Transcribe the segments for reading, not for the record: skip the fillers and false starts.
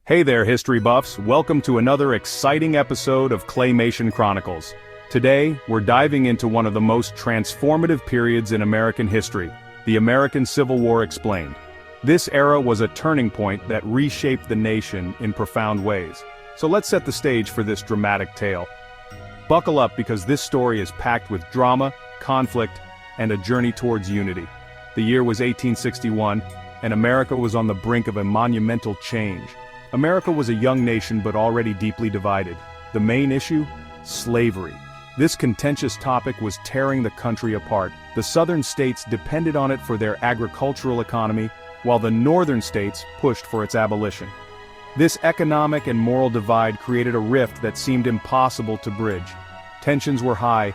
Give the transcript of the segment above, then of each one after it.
Hey there, history buffs. Welcome to another exciting episode of Claymation Chronicles. Today, we're diving into one of the most transformative periods in American history, the American Civil War explained. This era was a turning point that reshaped the nation in profound ways. So let's set the stage for this dramatic tale. Buckle up because this story is packed with drama, conflict, and a journey towards unity. The year was 1861, and America was on the brink of a monumental change. America was a young nation but already deeply divided. The main issue? Slavery. This contentious topic was tearing the country apart. The southern states depended on it for their agricultural economy, while the northern states pushed for its abolition. This economic and moral divide created a rift that seemed impossible to bridge. Tensions were high,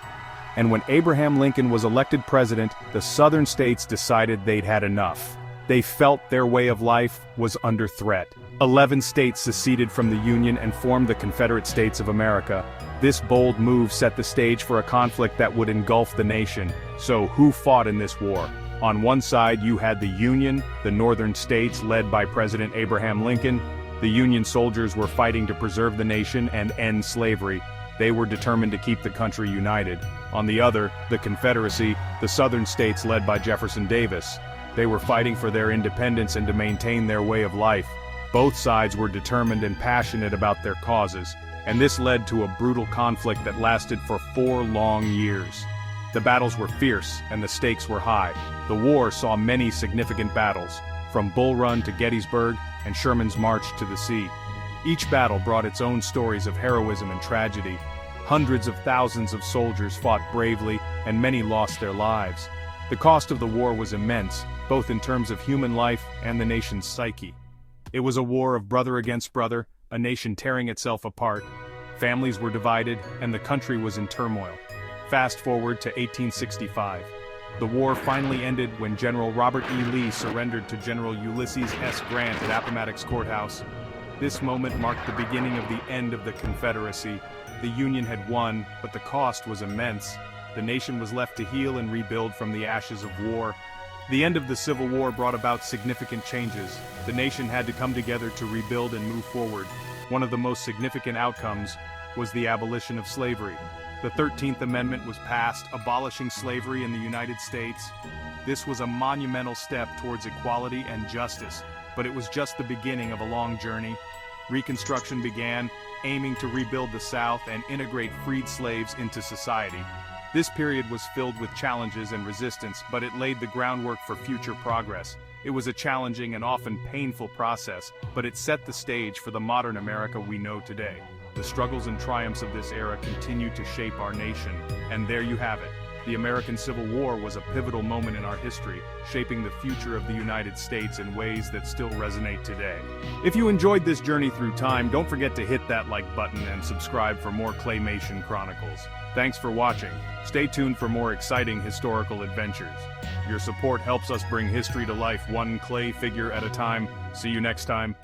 and when Abraham Lincoln was elected president, the southern states decided they'd had enough. They felt their way of life was under threat. 11 states seceded from the Union and formed the Confederate States of America. This bold move set the stage for a conflict that would engulf the nation. So who fought in this war? On one side you had the Union, the northern states led by President Abraham Lincoln. The Union soldiers were fighting to preserve the nation and end slavery. They were determined to keep the country united. On the other, the Confederacy, the southern states led by Jefferson Davis. They were fighting for their independence and to maintain their way of life. Both sides were determined and passionate about their causes, and this led to a brutal conflict that lasted for 4 long years. The battles were fierce, and the stakes were high. The war saw many significant battles, from Bull Run to Gettysburg and Sherman's March to the sea. Each battle brought its own stories of heroism and tragedy. Hundreds of thousands of soldiers fought bravely, and many lost their lives. The cost of the war was immense, both in terms of human life and the nation's psyche. It was a war of brother against brother, a nation tearing itself apart. Families were divided, and the country was in turmoil. Fast forward to 1865. The war finally ended when General Robert E. Lee surrendered to General Ulysses S. Grant at Appomattox Courthouse. This moment marked the beginning of the end of the Confederacy. The Union had won, but the cost was immense. The nation was left to heal and rebuild from the ashes of war. The end of the Civil War brought about significant changes. The nation had to come together to rebuild and move forward. One of the most significant outcomes was the abolition of slavery. The 13th Amendment was passed, abolishing slavery in the United States. This was a monumental step towards equality and justice, but it was just the beginning of a long journey. Reconstruction began, aiming to rebuild the South and integrate freed slaves into society. This period was filled with challenges and resistance, but it laid the groundwork for future progress. It was a challenging and often painful process, but it set the stage for the modern America we know today. The struggles and triumphs of this era continue to shape our nation, and there you have it. The American Civil War was a pivotal moment in our history, shaping the future of the United States in ways that still resonate today. If you enjoyed this journey through time, don't forget to hit that like button and subscribe for more Claymation Chronicles. Thanks for watching. Stay tuned for more exciting historical adventures. Your support helps us bring history to life one clay figure at a time. See you next time.